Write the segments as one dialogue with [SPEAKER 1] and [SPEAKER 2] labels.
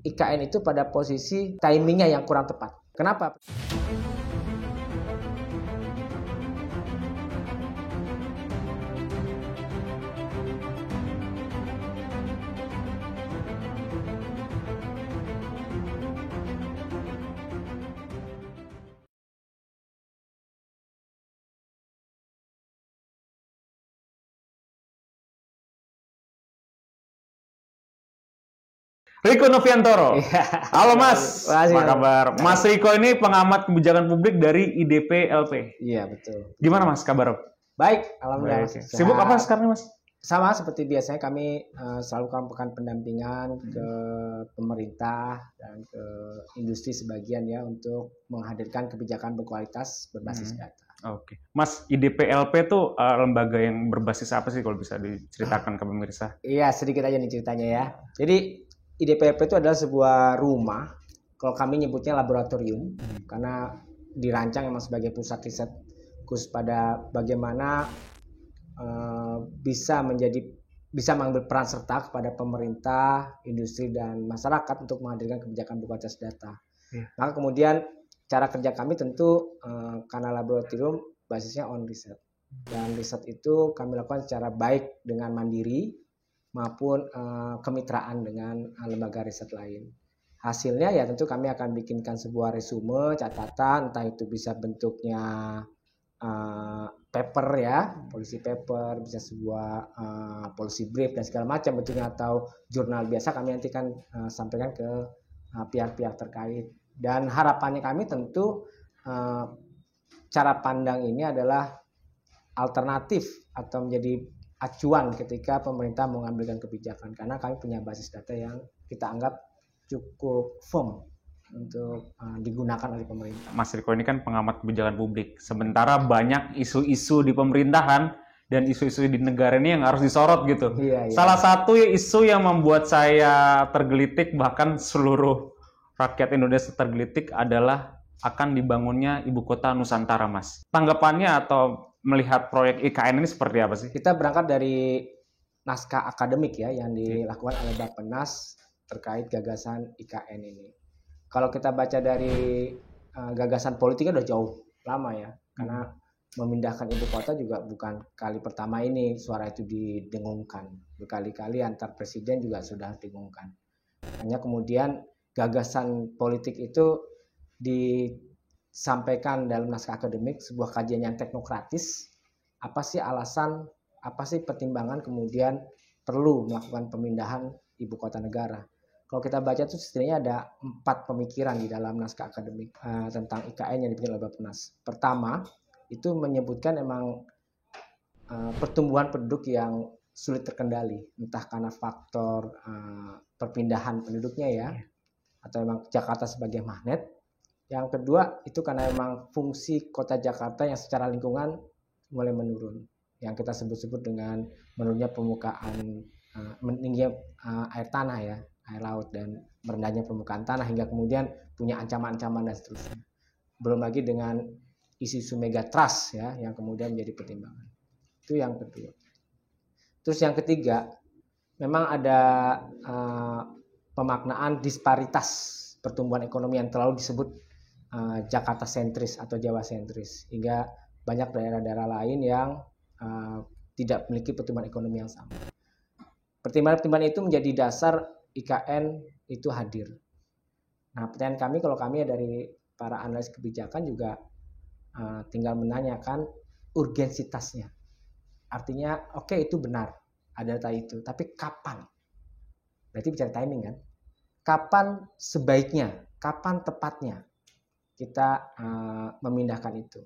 [SPEAKER 1] IKN itu pada posisi timingnya yang kurang tepat. Kenapa?
[SPEAKER 2] Riko Noviantoro.
[SPEAKER 1] Iya.
[SPEAKER 2] Halo Mas,
[SPEAKER 1] Makasih,
[SPEAKER 2] apa kabar? Mas Riko ini pengamat kebijakan publik dari IDP LP.
[SPEAKER 1] Iya, betul.
[SPEAKER 2] Gimana Mas kabar?
[SPEAKER 1] Baik, alhamdulillah.
[SPEAKER 2] Baik. Sibuk apa sekarang Mas?
[SPEAKER 1] Sama seperti biasanya kami selalu melakukan pendampingan ke pemerintah dan ke industri sebagian ya untuk menghadirkan kebijakan berkualitas berbasis data.
[SPEAKER 2] Oke. Mas, IDP LP itu lembaga yang berbasis apa sih kalau bisa diceritakan ke pemirsa?
[SPEAKER 1] Iya, sedikit aja nih ceritanya ya. Jadi IDPLP itu adalah sebuah rumah, kalau kami nyebutnya laboratorium, karena dirancang memang sebagai pusat riset khusus pada bagaimana bisa mengambil peran serta kepada pemerintah, industri dan masyarakat untuk menghadirkan kebijakan berkualitas data. Maka kemudian cara kerja kami tentu karena laboratorium basisnya on riset, dan riset itu kami lakukan secara baik dengan mandiri maupun kemitraan dengan lembaga riset lain. Hasilnya ya tentu kami akan bikinkan sebuah resume, catatan, entah itu bisa bentuknya paper ya, policy paper, bisa sebuah policy brief dan segala macam bentuknya, atau jurnal biasa kami nanti kan sampaikan ke pihak-pihak terkait. Dan harapannya kami tentu cara pandang ini adalah alternatif atau menjadi acuan ketika pemerintah mengambilkan kebijakan, karena kami punya basis data yang kita anggap cukup firm untuk digunakan oleh pemerintah.
[SPEAKER 2] Mas Riko ini kan pengamat kebijakan publik, sementara banyak isu-isu di pemerintahan dan isu-isu di negara ini yang harus disorot gitu.
[SPEAKER 1] Iya.
[SPEAKER 2] Salah satu isu yang membuat saya tergelitik, bahkan seluruh rakyat Indonesia tergelitik, adalah akan dibangunnya ibu kota Nusantara, Mas. Tanggapannya atau melihat proyek IKN ini seperti apa sih?
[SPEAKER 1] Kita berangkat dari naskah akademik ya yang dilakukan oleh Bappenas terkait gagasan IKN ini. Kalau kita baca dari gagasan politiknya udah jauh lama ya, karena memindahkan ibu kota juga bukan kali pertama ini suara itu didengungkan. Berkali-kali antar presiden juga sudah didengungkan. Hanya kemudian gagasan politik itu disampaikan dalam naskah akademik, sebuah kajian yang teknokratis. Apa sih alasan, apa sih pertimbangan kemudian perlu melakukan pemindahan ibu kota negara? Kalau kita baca itu setidaknya ada 4 pemikiran di dalam naskah akademik tentang IKN yang dibikin oleh Bappenas. Pertama, itu menyebutkan emang pertumbuhan penduduk yang sulit terkendali, entah karena faktor perpindahan penduduknya ya, atau memang Jakarta sebagai magnet. Yang kedua, itu karena memang fungsi kota Jakarta yang secara lingkungan mulai menurun, yang kita sebut-sebut dengan menurunnya permukaan, meningginya air tanah ya, air laut, dan merendahnya permukaan tanah, hingga kemudian punya ancaman-ancaman dan seterusnya. Belum lagi dengan isu-isu megatrust ya, yang kemudian menjadi pertimbangan. Itu yang kedua. Terus yang ketiga, memang ada pemaknaan disparitas pertumbuhan ekonomi yang terlalu disebut Jakarta sentris atau Jawa sentris, hingga banyak daerah-daerah lain yang tidak memiliki pertumbuhan ekonomi yang sama. Pertimbangan-pertimbangan itu menjadi dasar IKN itu hadir. Nah, pertanyaan kami, kalau kami dari para analis kebijakan juga tinggal menanyakan urgensitasnya. Artinya, oke, itu benar, ada data itu, tapi kapan? Berarti bicara timing kan? Kapan sebaiknya, kapan tepatnya kita memindahkan itu?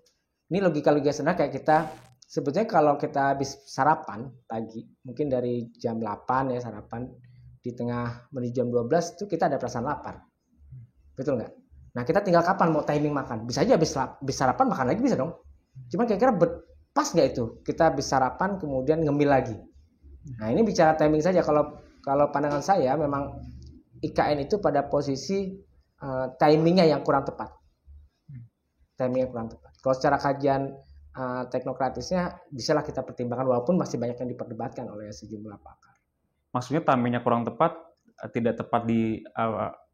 [SPEAKER 1] Ini logika-logika sederhana kayak kita, sebetulnya kalau kita habis sarapan pagi, mungkin dari jam 8 ya sarapan, di tengah menuju jam 12 itu kita ada perasaan lapar. Betul nggak? Nah, kita tinggal kapan mau timing makan. Bisa aja habis sarapan makan lagi bisa dong. Cuman kira-kira pas nggak itu? Kita habis sarapan kemudian ngemil lagi. Nah, ini bicara timing saja. Kalau pandangan saya memang IKN itu pada posisi timingnya yang kurang tepat. Timingnya kurang tepat. Kalau secara kajian teknokratisnya bisalah kita pertimbangkan, walaupun masih banyak yang diperdebatkan oleh sejumlah pakar.
[SPEAKER 2] Maksudnya timingnya kurang tepat, tidak tepat di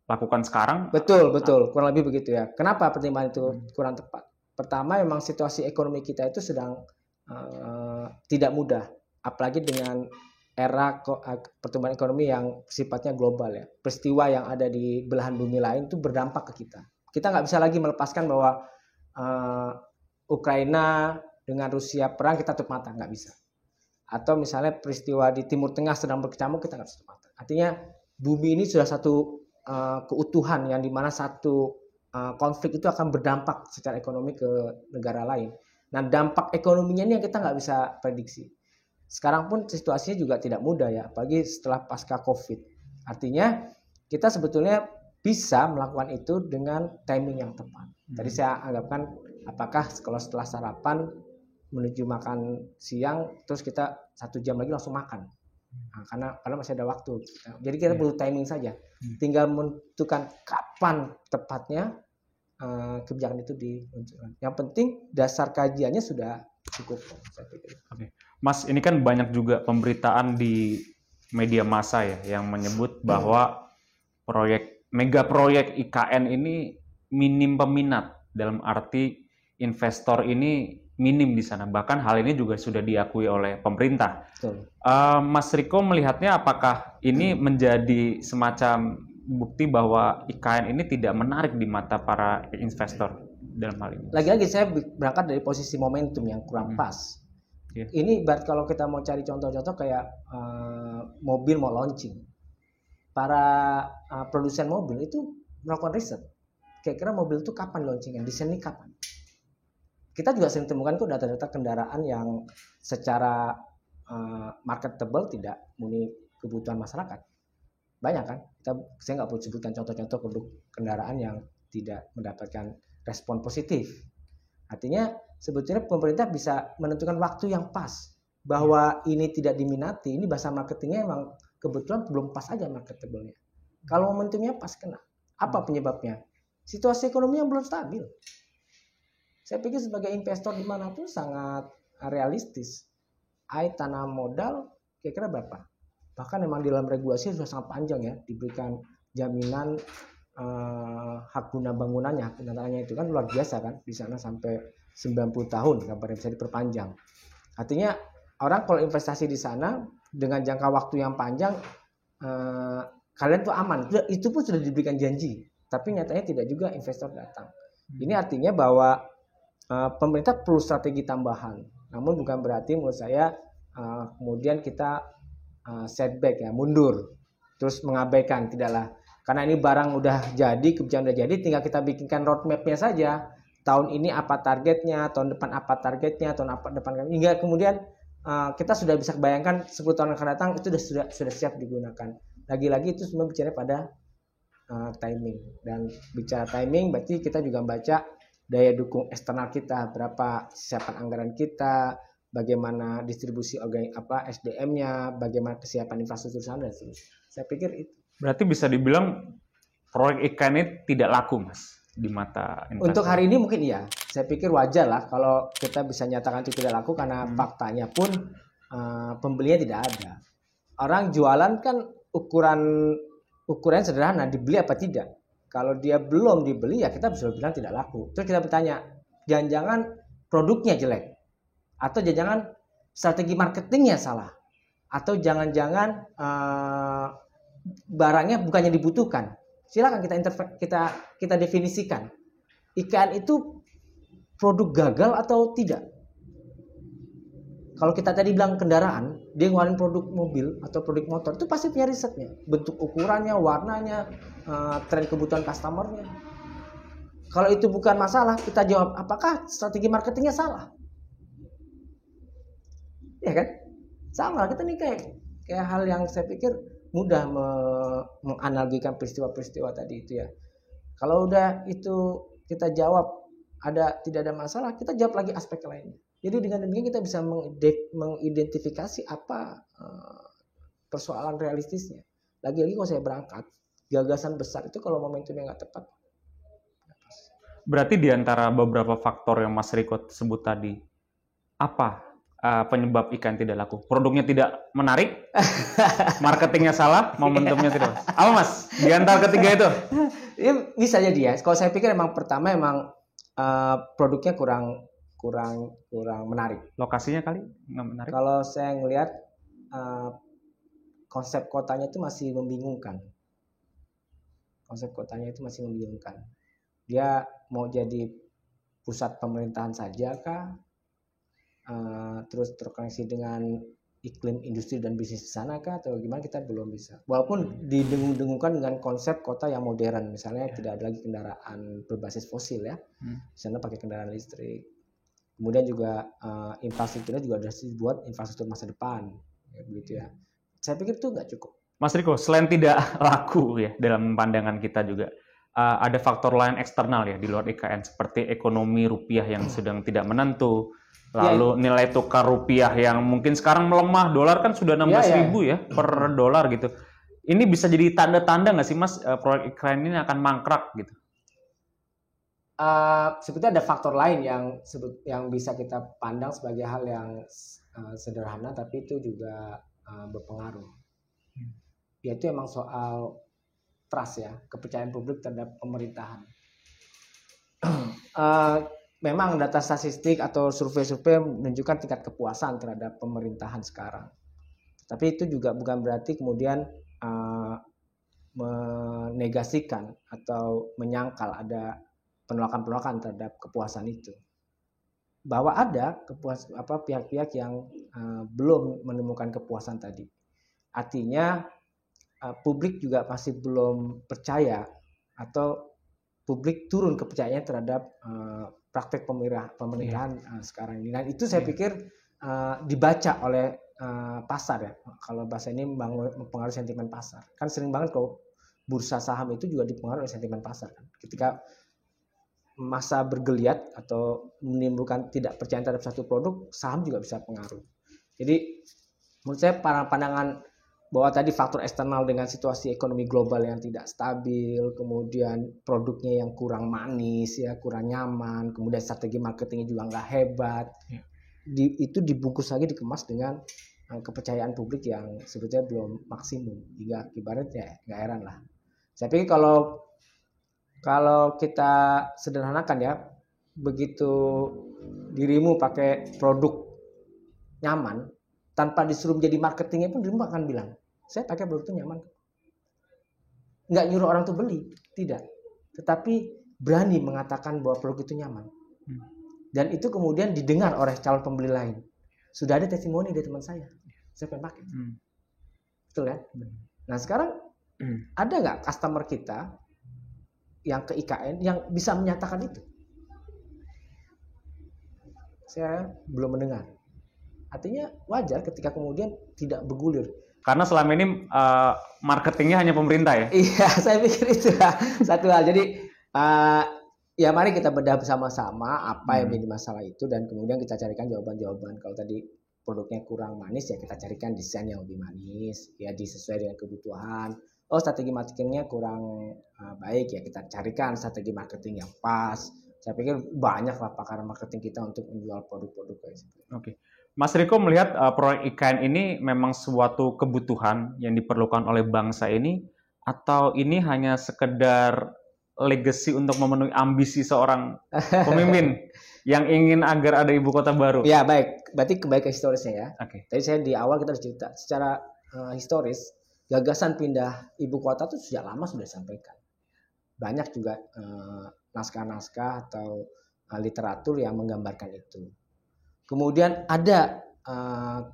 [SPEAKER 2] lakukan sekarang.
[SPEAKER 1] Betul, kurang lebih begitu ya. Kenapa pertimbangan itu kurang tepat? Pertama, memang situasi ekonomi kita itu sedang tidak mudah, apalagi dengan era pertumbuhan ekonomi yang sifatnya global ya. Peristiwa yang ada di belahan bumi lain itu berdampak ke kita. Kita nggak bisa lagi melepaskan bahwa Ukraina dengan Rusia perang kita tutup mata, nggak bisa. Atau misalnya peristiwa di Timur Tengah sedang berkecamuk, kita nggak bisa tutup mata. Artinya bumi ini sudah satu keutuhan yang dimana satu konflik itu akan berdampak secara ekonomi ke negara lain. Nah, dampak ekonominya ini yang kita nggak bisa prediksi. Sekarang pun situasinya juga tidak mudah ya, apalagi setelah pasca COVID. Artinya kita sebetulnya bisa melakukan itu dengan timing yang tepat. Tadi saya anggapkan apakah kalau setelah sarapan menuju makan siang, terus kita 1 jam lagi langsung makan. Nah, karena masih ada waktu. Jadi kita perlu timing saja. Tinggal menentukan kapan tepatnya kebijakan itu diluncurkan. Yang penting dasar kajiannya sudah cukup, saya pikir.
[SPEAKER 2] Oke. Mas, ini kan banyak juga pemberitaan di media massa ya yang menyebut bahwa mega proyek IKN ini minim peminat, dalam arti investor ini minim di sana. Bahkan hal ini juga sudah diakui oleh pemerintah.
[SPEAKER 1] Betul.
[SPEAKER 2] Mas Riko melihatnya apakah ini menjadi semacam bukti bahwa IKN ini tidak menarik di mata para investor dalam hal ini?
[SPEAKER 1] Lagi-lagi saya berangkat dari posisi momentum yang kurang pas.
[SPEAKER 2] Yeah.
[SPEAKER 1] Ini ibarat kalau kita mau cari contoh-contoh kayak mobil mau launching. Para produsen mobil itu melakukan riset. Kira-kira mobil itu kapan launchingnya, desainnya kapan. Kita juga sering temukan kok data-data kendaraan yang secara marketable tidak memenuhi kebutuhan masyarakat. Banyak kan? Saya nggak perlu sebutkan contoh-contoh produk kendaraan yang tidak mendapatkan respon positif. Artinya sebetulnya pemerintah bisa menentukan waktu yang pas bahwa ini tidak diminati. Ini bahasa marketingnya emang kebetulan belum pas aja marketable-nya. Kalau momentumnya pas, kena. Apa penyebabnya? Situasi ekonomi yang belum stabil. Saya pikir sebagai investor dimanapun sangat realistis. Tanam modal kira-kira berapa? Bahkan memang di dalam regulasi sudah sangat panjang ya, diberikan jaminan hak guna bangunannya, hak gunaannya itu kan luar biasa kan, di sana sampai 90 tahun kabarnya bisa diperpanjang. Artinya orang kalau investasi di sana dengan jangka waktu yang panjang, kalian tuh aman. Itu pun sudah diberikan janji, tapi nyatanya tidak juga investor datang. Ini artinya bahwa pemerintah perlu strategi tambahan. Namun bukan berarti menurut saya kemudian kita setback ya, mundur, terus mengabaikan, tidaklah. Karena ini barang udah jadi, kebijakan udah jadi, tinggal kita bikinkan roadmap-nya saja. Tahun ini apa targetnya, tahun depan apa targetnya, tahun depan, hingga kemudian kita sudah bisa bayangkan 10 tahun akan datang itu sudah siap digunakan. Lagi-lagi itu semua bicara pada timing, dan bicara timing berarti kita juga membaca daya dukung eksternal kita, berapa kesiapan anggaran kita, bagaimana distribusi SDM-nya, bagaimana kesiapan infrastruktur sana dan seterusnya. Saya pikir itu.
[SPEAKER 2] Berarti bisa dibilang proyek IKN ini tidak laku, Mas, di mata investor.
[SPEAKER 1] Untuk hari ini mungkin iya. Saya pikir wajar lah kalau kita bisa nyatakan itu tidak laku, karena faktanya pun pembelinya tidak ada. Orang jualan kan ukuran sederhana, dibeli apa tidak. Kalau dia belum dibeli ya kita bisa bilang tidak laku. Terus kita bertanya, jangan-jangan produknya jelek, atau jangan-jangan strategi marketingnya salah, atau jangan-jangan barangnya bukannya dibutuhkan. Silakan kita definisikan. IKN itu produk gagal atau tidak. Kalau kita tadi bilang kendaraan, dia ngeluarin produk mobil atau produk motor, itu pasti punya risetnya, bentuk ukurannya, warnanya, tren kebutuhan customernya. Kalau itu bukan masalah, kita jawab apakah strategi marketingnya salah? Ya kan? Sama, kita nih kayak hal yang saya pikir mudah menganalogikan peristiwa-peristiwa tadi itu ya. Kalau udah itu kita jawab tidak ada masalah, kita jawab lagi aspek lainnya. Jadi dengan demikian kita bisa mengidentifikasi apa persoalan realistisnya. Lagi-lagi kalau saya berangkat, gagasan besar itu kalau momentumnya nggak tepat.
[SPEAKER 2] Berarti di antara beberapa faktor yang Mas Riko sebut tadi, apa penyebab IKN tidak laku? Produknya tidak menarik, marketingnya salah, momentumnya tidak. Apa Mas? Di antara ketiga itu?
[SPEAKER 1] Ya, bisa jadi ya. Kalau saya pikir emang pertama emang produknya kurang menarik.
[SPEAKER 2] Lokasinya kali nggak menarik?
[SPEAKER 1] Kalau saya ngelihat konsep kotanya itu masih membingungkan. Dia mau jadi pusat pemerintahan saja kah? Terus terkoneksi dengan iklim industri dan bisnis di sana kah, atau gimana, kita belum bisa. Walaupun didengung-dengungkan dengan konsep kota yang modern, misalnya tidak ada lagi kendaraan berbasis fosil ya, di sana pakai kendaraan listrik. Kemudian juga infrastrukturnya juga harus dibuat infrastruktur masa depan, ya, begitu ya. Saya pikir itu nggak cukup.
[SPEAKER 2] Mas Riko, selain tidak laku ya dalam pandangan kita juga, ada faktor lain eksternal ya di luar IKN, seperti ekonomi rupiah yang sedang tidak menentu. Lalu nilai tukar rupiah yang mungkin sekarang melemah, dolar kan sudah 16.000 ya per dolar gitu. Ini bisa jadi tanda-tanda nggak sih Mas, proyek IKN ini akan mangkrak gitu?
[SPEAKER 1] Sebetulnya ada faktor lain yang bisa kita pandang sebagai hal yang sederhana, tapi itu juga berpengaruh. Yaitu emang soal trust ya, kepercayaan publik terhadap pemerintahan. Memang data statistik atau survei-survei menunjukkan tingkat kepuasan terhadap pemerintahan sekarang. Tapi itu juga bukan berarti kemudian menegasikan atau menyangkal ada penolakan-penolakan terhadap kepuasan itu. Bahwa ada pihak-pihak yang belum menemukan kepuasan tadi. Artinya publik juga masih belum percaya, atau publik turun kepercayaannya terhadap praktek pemerintahan sekarang ini. Dan itu saya pikir dibaca oleh pasar ya. Kalau bahasa ini mempengaruhi sentimen pasar. Kan sering banget kalau bursa saham itu juga dipengaruhi oleh sentimen pasar kan. Ketika masa bergeliat atau menimbulkan tidak percaya terhadap satu produk, saham juga bisa pengaruh. Jadi menurut saya pandangan bahwa tadi faktor eksternal dengan situasi ekonomi global yang tidak stabil, kemudian produknya yang kurang manis ya, kurang nyaman, kemudian strategi marketingnya juga nggak hebat, itu dibungkus lagi, dikemas dengan kepercayaan publik yang sebetulnya belum maksimum, hingga ibaratnya nggak heran lah. Saya pikir kalau kita sederhanakan ya, begitu dirimu pakai produk nyaman, tanpa disuruh menjadi marketingnya pun dirimu akan bilang, saya pakai produk itu nyaman. Nggak nyuruh orang tuh beli, tidak. Tetapi berani mengatakan bahwa produk itu nyaman. Dan itu kemudian didengar oleh calon pembeli lain. Sudah ada testimoni dari teman saya pengen pakai. Betul ya? Nah sekarang ada nggak customer kita yang ke IKN yang bisa menyatakan itu? Saya belum mendengar. Artinya wajar ketika kemudian tidak bergulir.
[SPEAKER 2] Karena selama ini marketingnya hanya pemerintah ya?
[SPEAKER 1] Iya, saya pikir itu satu hal. Jadi ya mari kita bedah bersama-sama apa yang menjadi masalah itu, dan kemudian kita carikan jawaban-jawaban. Kalau tadi produknya kurang manis, ya kita carikan desain yang lebih manis, ya disesuaikan dengan kebutuhan. Oh, strategi marketingnya kurang baik, ya kita carikan strategi marketing yang pas. Saya pikir banyaklah pakar marketing kita untuk menjual produk-produk kayak gitu.
[SPEAKER 2] Oke. Mas Riko melihat proyek IKN ini memang suatu kebutuhan yang diperlukan oleh bangsa ini, atau ini hanya sekedar legacy untuk memenuhi ambisi seorang pemimpin yang ingin agar ada ibu kota baru?
[SPEAKER 1] Ya baik, berarti kembali ke historisnya ya.
[SPEAKER 2] Oke.
[SPEAKER 1] Tadi saya di awal kita harus cerita secara historis, gagasan pindah ibu kota itu sejak lama sudah disampaikan. Banyak juga naskah-naskah atau literatur yang menggambarkan itu. Kemudian ada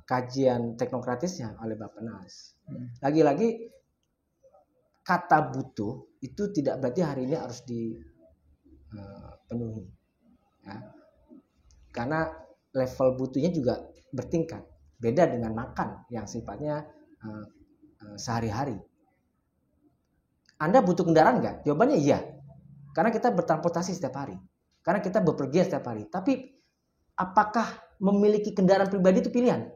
[SPEAKER 1] kajian teknokratisnya oleh Bappenas. Lagi-lagi kata butuh itu tidak berarti hari ini harus dipenuhi. Ya. Karena level butuhnya juga bertingkat. Beda dengan makan yang sifatnya sehari-hari. Anda butuh kendaraan nggak? Jawabannya iya. Karena kita bertransportasi setiap hari. Karena kita bepergian setiap hari. Tapi apakah memiliki kendaraan pribadi itu pilihan?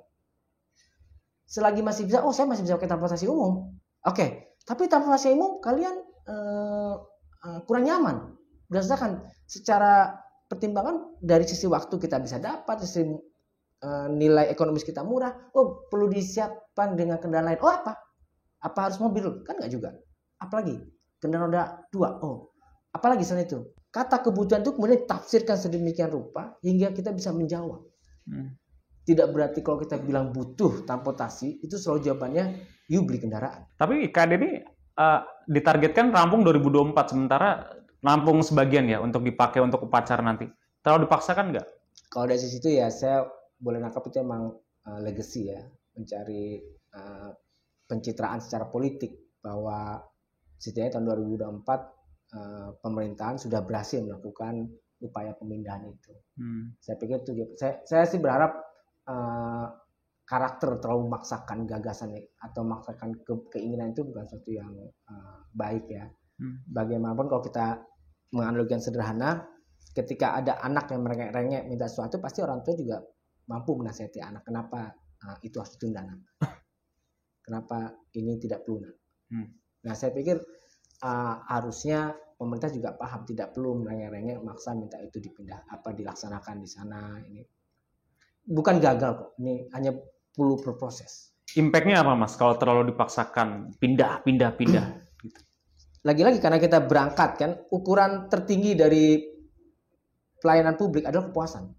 [SPEAKER 1] Selagi masih bisa, saya masih bisa pakai transportasi umum. Oke, tapi transportasi umum kalian kurang nyaman. Berdasarkan secara pertimbangan dari sisi waktu kita bisa dapat, sisi nilai ekonomis kita murah, oh perlu disiapkan dengan kendaraan lain. Oh apa harus mobil? Kan nggak juga. Apalagi kendaraan roda 2. Oh, apalagi selain itu. Kata kebutuhan itu kemudian ditafsirkan sedemikian rupa hingga kita bisa menjawab. Tidak berarti kalau kita bilang butuh transportasi itu selalu jawabannya you beli kendaraan.
[SPEAKER 2] Tapi IKN ini ditargetkan rampung 2024, sementara rampung sebagian ya untuk dipakai untuk upacara nanti. Terlalu dipaksakan nggak?
[SPEAKER 1] Kalau dari sisi itu ya saya boleh nangkap itu emang legacy ya, mencari pencitraan secara politik bahwa setidaknya tahun 2024 pemerintahan sudah berhasil melakukan upaya pemindahan itu. Saya pikir itu saya sih berharap karakter terlalu memaksakan gagasan atau memaksakan keinginan itu bukan sesuatu yang baik ya. Bagaimanapun kalau kita menganalogikan sederhana, ketika ada anak yang merengek-rengek minta sesuatu, pasti orang tua juga mampu menasihati anak, kenapa itu harus ditunda, nak? Kenapa ini tidak perlu, nak? Nah, saya pikir harusnya pemerintah juga paham tidak perlu merengek-rengek maksa minta itu dipindah, dilaksanakan di sana. Ini bukan gagal kok, ini hanya perlu berproses.
[SPEAKER 2] Impact-nya apa, Mas, kalau terlalu dipaksakan pindah? Gitu.
[SPEAKER 1] Lagi-lagi karena kita berangkat kan, ukuran tertinggi dari pelayanan publik adalah kepuasan.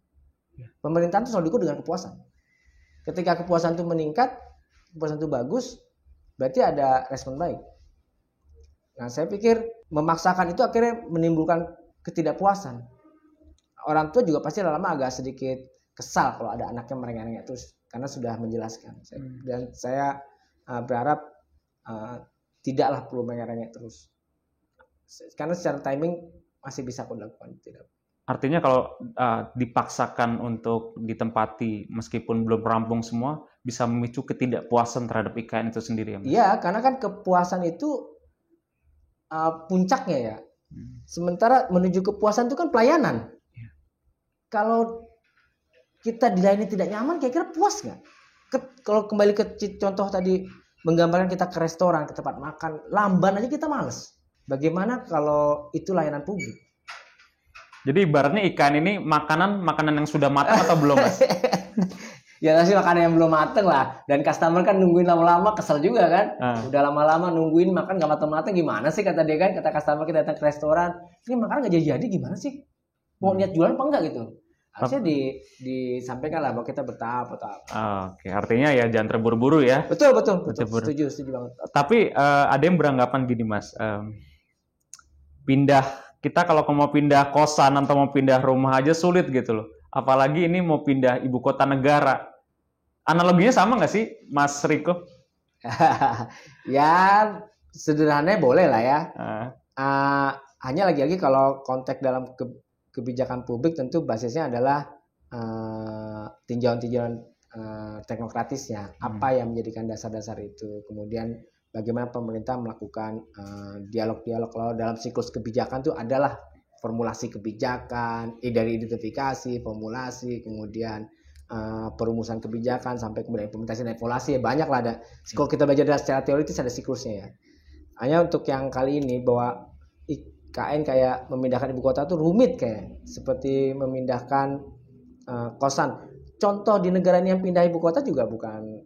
[SPEAKER 1] Pemerintahan itu selalu diukur dengan kepuasan. Ketika kepuasan itu meningkat, kepuasan itu bagus, berarti ada respon baik. Nah, saya pikir memaksakan itu akhirnya menimbulkan ketidakpuasan. Orang tua juga pasti lama agak sedikit kesal kalau ada anaknya merengek-rengek terus karena sudah menjelaskan. Dan saya berharap tidaklah perlu merengek-rengek terus. Karena secara timing masih bisa kok dilakukan. Tidak.
[SPEAKER 2] Artinya kalau dipaksakan untuk ditempati meskipun belum rampung semua, bisa memicu ketidakpuasan terhadap IKN itu sendiri ya, Mas?
[SPEAKER 1] Iya, karena kan kepuasan itu puncaknya ya. Sementara menuju kepuasan itu kan pelayanan. Kalau kita dilayani tidak nyaman, kira-kira puas nggak? Kalau kembali ke contoh tadi, menggambarkan kita ke restoran, ke tempat makan, lamban aja kita males. Bagaimana kalau itu layanan publik?
[SPEAKER 2] Jadi ibaratnya ikan ini makanan yang sudah matang atau belum, Mas?
[SPEAKER 1] Ya pasti makanan yang belum matang lah. Dan customer kan nungguin lama-lama kesel juga kan. Udah lama-lama nungguin makan gak matang-matang gimana sih kata dia kan. Kata customer kita datang ke restoran, ini makanan gak jadi-jadi gimana sih? Mau niat jualan apa enggak gitu? Harusnya disampaikan lah bahwa kita bertahap atau apa.
[SPEAKER 2] Oke, artinya ya jangan terburu-buru ya.
[SPEAKER 1] Betul. Setuju banget.
[SPEAKER 2] Tapi ada yang beranggapan gini, Mas. Kita kalau mau pindah kosan atau mau pindah rumah aja sulit gitu loh. Apalagi ini mau pindah ibu kota negara. Analoginya sama nggak sih, Mas Riko?
[SPEAKER 1] Ya, sederhananya boleh lah ya. Hanya lagi-lagi kalau konteks dalam kebijakan publik tentu basisnya adalah tinjauan-tinjauan teknokratisnya. Apa yang menjadikan dasar-dasar itu. Kemudian bagaimana pemerintah melakukan dialog-dialog. Kalau dalam siklus kebijakan itu adalah formulasi kebijakan, dari identifikasi, formulasi, kemudian perumusan kebijakan sampai kemudian implementasi dan evaluasi. Banyak lah ada. Kalau kita belajar secara teoritis ada siklusnya ya. Hanya untuk yang kali ini bahwa IKN kayak memindahkan ibu kota itu rumit kayak seperti memindahkan kosan. Contoh di negara ini yang pindah ibu kota juga bukan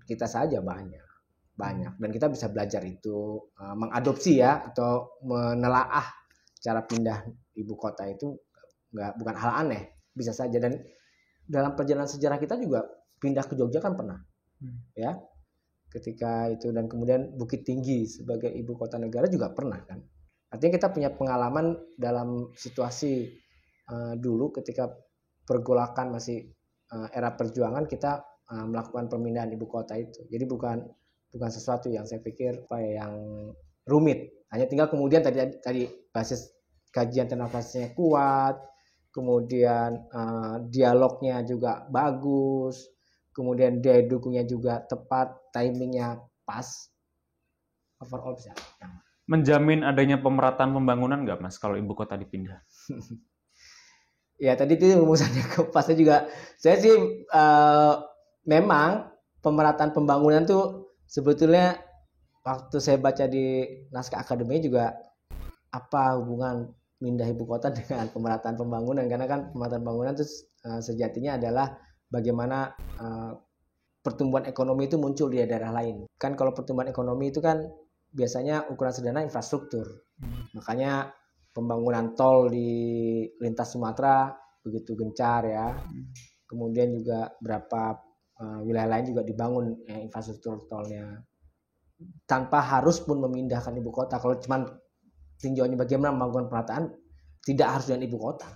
[SPEAKER 1] kita saja banyak dan kita bisa belajar itu mengadopsi ya atau menelaah cara pindah ibu kota itu bukan hal aneh, bisa saja. Dan dalam perjalanan sejarah kita juga pindah ke Jogja kan pernah ya ketika itu, dan kemudian Bukit Tinggi sebagai ibu kota negara juga pernah kan. Artinya kita punya pengalaman dalam situasi dulu ketika pergolakan masih era perjuangan kita melakukan pemindahan ibu kota itu. Jadi bukan sesuatu yang saya pikir yang rumit. Hanya tinggal kemudian tadi basis kajian teknokratisnya kuat, kemudian dialognya juga bagus, kemudian daya dukungnya juga tepat, timingnya pas. Overall bisa.
[SPEAKER 2] Menjamin adanya pemerataan pembangunan nggak, Mas, kalau ibu kota dipindah?
[SPEAKER 1] Ya tadi itu rumusannya pasnya juga. Saya sih memang pemerataan pembangunan tuh sebetulnya waktu saya baca di naskah akademi juga apa hubungan mindah ibu kota dengan pemerataan pembangunan, karena kan pemerataan pembangunan itu sejatinya adalah bagaimana pertumbuhan ekonomi itu muncul di daerah lain. Kan kalau pertumbuhan ekonomi itu kan biasanya ukuran sederhana infrastruktur. Makanya pembangunan tol di lintas Sumatera begitu gencar ya. Kemudian juga beberapa wilayah lain juga dibangun infrastruktur tolnya. Tanpa harus pun memindahkan ibu kota. Kalau cuma tinjauannya bagaimana membangun pemerataan, tidak harus dengan ibu kota.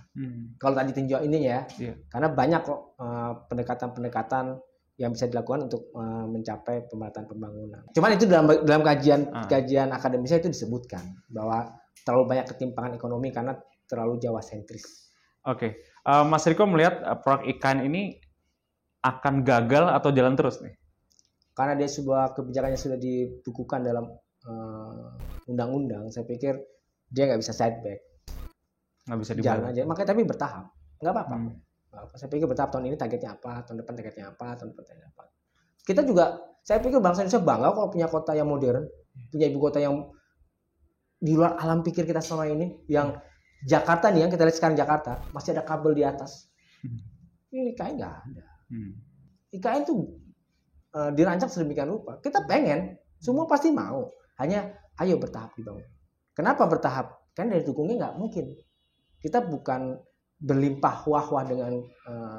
[SPEAKER 1] Kalau tadi tinjau ininya ya, karena banyak kok pendekatan-pendekatan yang bisa dilakukan untuk mencapai pemerataan pembangunan. Cuman itu dalam kajian akademisnya itu disebutkan bahwa terlalu banyak ketimpangan ekonomi karena terlalu Jawa sentris.
[SPEAKER 2] Oke. Mas Riko melihat proyek IKN ini akan gagal atau jalan terus nih?
[SPEAKER 1] Karena dia sebuah kebijakan yang sudah dibukukan dalam undang-undang, saya pikir dia nggak bisa setback.
[SPEAKER 2] Nggak bisa dibalas.
[SPEAKER 1] Jalan aja, makanya tapi bertahap. Nggak apa-apa. Saya pikir bertahap, tahun ini targetnya apa, tahun depan targetnya apa, tahun depan targetnya apa. Kita juga, saya pikir bangsa Indonesia bangga kalau punya kota yang modern, punya ibu kota yang di luar alam pikir kita selama ini. Yang Jakarta nih, yang kita lihat sekarang Jakarta, masih ada kabel di atas. Ini IKN nggak ada. IKN tuh dirancang sedemikian rupa. Kita pengen, semua pasti mau. Hanya ayo bertahap dibangun. Kenapa bertahap? Kan dari dukungnya nggak mungkin. Kita bukan berlimpah wah-wah dengan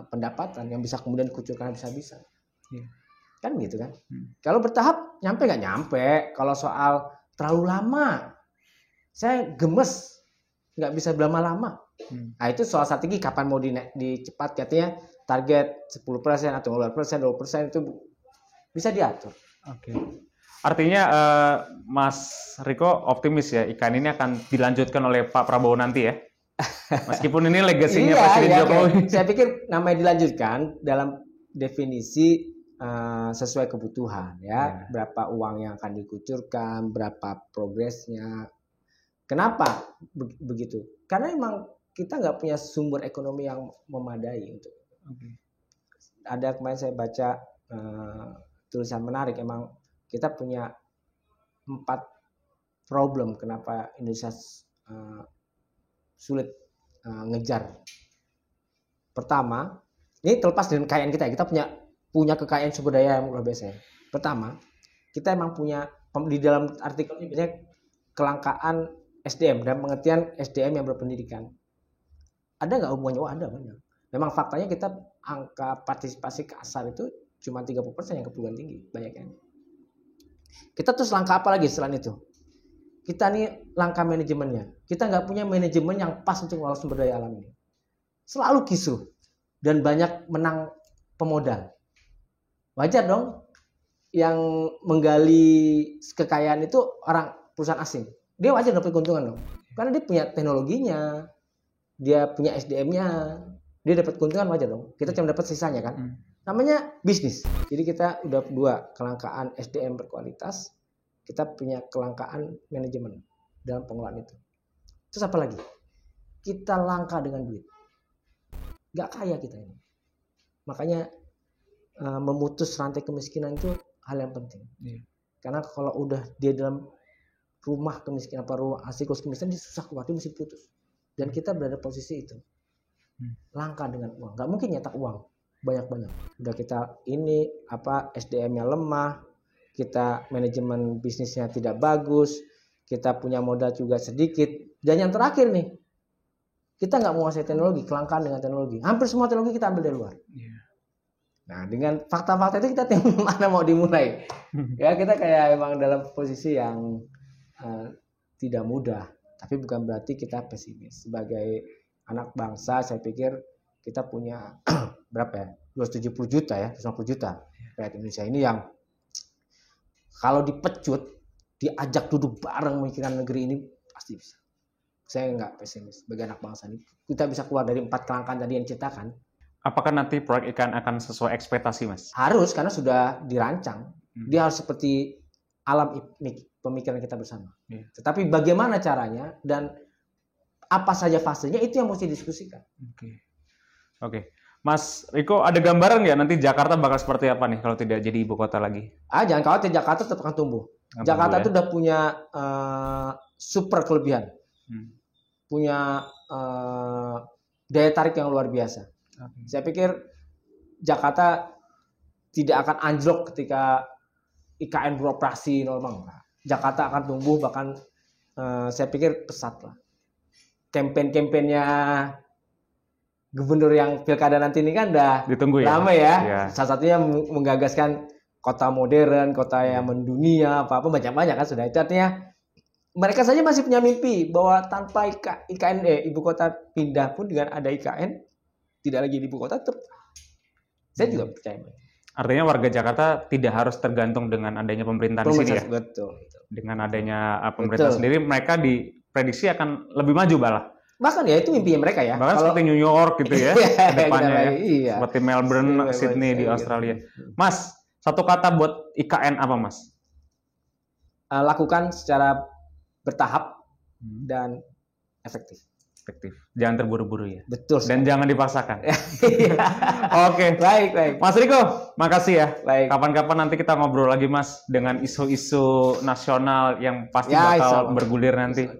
[SPEAKER 1] pendapatan yang bisa kemudian dikucurkan habis-habisan. Kan gitu kan. Kalau bertahap nyampe nggak nyampe. Kalau soal terlalu lama, saya gemes nggak bisa lama-lama. Nah itu soal strategi kapan mau dicepat, katanya target 10% atau 15%, 20% itu bisa diatur.
[SPEAKER 2] Oke. Artinya Mas Riko optimis ya IKN ini akan dilanjutkan oleh Pak Prabowo nanti ya? Meskipun ini legasinya Presiden Jokowi.
[SPEAKER 1] Saya pikir namanya dilanjutkan dalam definisi sesuai kebutuhan ya. Berapa uang yang akan dikucurkan, berapa progresnya. Kenapa begitu? Karena memang kita nggak punya sumber ekonomi yang memadai untuk. Ada kemarin saya baca tulisan menarik, emang kita punya 4 problem kenapa Indonesia sulit ngejar. Pertama, ini terlepas dengan kekayaan kita punya kekayaan sumber daya yang luar biasa. Pertama, kita emang punya di dalam artikel ini biasanya kelangkaan SDM dan pengertian SDM yang berpendidikan. Ada nggak hubungannya? Oh, ada banyak. Memang faktanya kita angka partisipasi kasar itu cuma 30% yang ke perguruan tinggi, banyak kan. Kita terus langkah apa lagi selain itu? Kita nih langkah manajemennya. Kita nggak punya manajemen yang pas untuk mengelola sumber daya alam ini. Selalu kisruh dan banyak menang pemodal. Wajar dong yang menggali kekayaan itu orang perusahaan asing. Dia wajar dapat keuntungan dong. Karena dia punya teknologinya, dia punya SDM-nya, dia dapat keuntungan, wajar dong. Kita cuma dapat sisanya kan. Namanya bisnis. Jadi kita udah 2, kelangkaan SDM berkualitas, kita punya kelangkaan manajemen dalam pengelolaan itu. Terus apa lagi? Kita langka dengan duit. Gak kaya kita ini. Makanya memutus rantai kemiskinan itu hal yang penting. Karena kalau udah dia dalam rumah kemiskinan, siklus kemiskinan, dia susah keluar, dia mesti putus. Dan kita berada posisi itu. Langka dengan uang. Gak mungkin nyetak uang banyak-banyak. Udah kita ini SDM-nya lemah, kita manajemen bisnisnya tidak bagus, kita punya modal juga sedikit, dan yang terakhir nih, kita nggak menguasai teknologi, kelangkaan dengan teknologi. Hampir semua teknologi kita ambil dari luar. Nah, dengan fakta-fakta itu kita mana mau dimulai? Ya kita kayak emang dalam posisi yang tidak mudah, tapi bukan berarti kita pesimis. Sebagai anak bangsa, saya pikir kita punya berapa ya? 270 juta ya, 250 juta rakyat Indonesia ini yang kalau dipecut, diajak duduk bareng memikirkan negeri ini pasti bisa. Saya nggak pesimis sebagai anak bangsa ini. Kita bisa keluar dari 4 kelangkaan tadi yang diciptakan. Apakah nanti proyek IKN akan sesuai ekspektasi, Mas? Harus, karena sudah dirancang. Dia harus seperti alam pemikiran kita bersama. Tetapi bagaimana caranya dan apa saja fasenya itu yang mesti didiskusikan. Oke. Mas Riko, ada gambaran nggak nanti Jakarta bakal seperti apa nih kalau tidak jadi ibu kota lagi? Jangan khawatir, Jakarta tetap akan tumbuh. Jakarta itu udah punya super kelebihan. punya daya tarik yang luar biasa. Saya pikir Jakarta tidak akan anjlok ketika IKN beroperasi normal. Jakarta akan tumbuh, bahkan saya pikir pesat lah. Kampanye-kampennya gubernur yang pilkada nanti ini kan udah
[SPEAKER 2] ditunggu
[SPEAKER 1] lama ya.
[SPEAKER 2] Ya.
[SPEAKER 1] Salah satunya menggagaskan kota modern, kota yang mendunia, apa-apa banyak-banyak kan sudah. Itu artinya mereka saja masih punya mimpi bahwa tanpa IKN ibu kota pindah pun dengan ada IKN tidak lagi di ibu kota tetap. Saya juga percaya.
[SPEAKER 2] Artinya warga Jakarta tidak harus tergantung dengan adanya pemerintahan di sini ya.
[SPEAKER 1] Betul.
[SPEAKER 2] Dengan adanya pemerintahan sendiri, mereka diprediksi akan lebih maju malah.
[SPEAKER 1] Bahkan ya itu mimpinya mereka ya.
[SPEAKER 2] Bahkan seperti New York gitu ya, depannya ya.
[SPEAKER 1] Iya.
[SPEAKER 2] Seperti Melbourne, Sydney di Australia. Mas, satu kata buat IKN apa Mas?
[SPEAKER 1] Lakukan secara bertahap dan efektif.
[SPEAKER 2] Jangan terburu-buru ya.
[SPEAKER 1] Betul.
[SPEAKER 2] Dan jangan dipaksakan. Oke.
[SPEAKER 1] Baik.
[SPEAKER 2] Mas Riko, makasih ya.
[SPEAKER 1] Baik.
[SPEAKER 2] Kapan-kapan nanti kita ngobrol lagi Mas dengan isu-isu nasional yang pasti bakal bergulir nanti.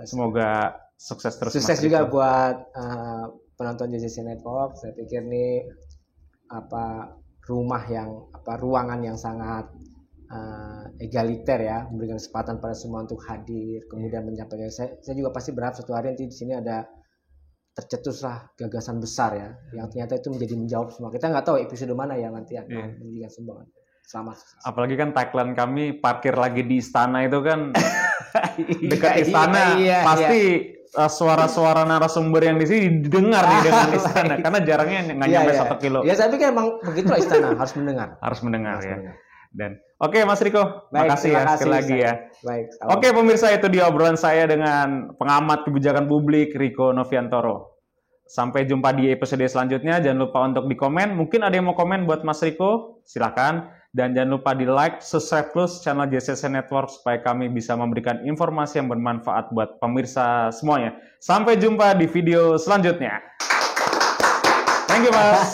[SPEAKER 2] Semoga sukses terus.
[SPEAKER 1] Sukses Mas juga Riko. Buat penonton JCC Network. Saya pikir nih ruangan yang sangat egaliter ya, memberikan kesempatan pada semua untuk hadir, kemudian menyampaikan. Saya juga pasti berharap suatu hari nanti di sini ada tercetuslah gagasan besar ya, yang ternyata itu menjadi menjawab semua. Kita nggak tahu episode mana yang nanti akan memberikan sumbangan. Selamat.
[SPEAKER 2] Apalagi kan tagline kami parkir lagi di istana itu kan dekat istana, pasti suara-suara narasumber yang di sini didengar nih dengan istana, karena jarangnya nggak nyampe 1 kilo.
[SPEAKER 1] Ya saya pikir emang begitulah istana harus mendengar.
[SPEAKER 2] Harus mendengar. Dan oke Mas Riko, makasih ya sekali lagi ya.
[SPEAKER 1] Baik.
[SPEAKER 2] Oke pemirsa, itu dia obrolan saya dengan pengamat kebijakan publik Riko Noviantoro. Sampai jumpa di episode selanjutnya. Jangan lupa untuk di komen. Mungkin ada yang mau komen buat Mas Riko, silakan. Dan jangan lupa di like, subscribe plus channel JCC Network supaya kami bisa memberikan informasi yang bermanfaat buat pemirsa semuanya. Sampai jumpa di video selanjutnya. Thank you Mas.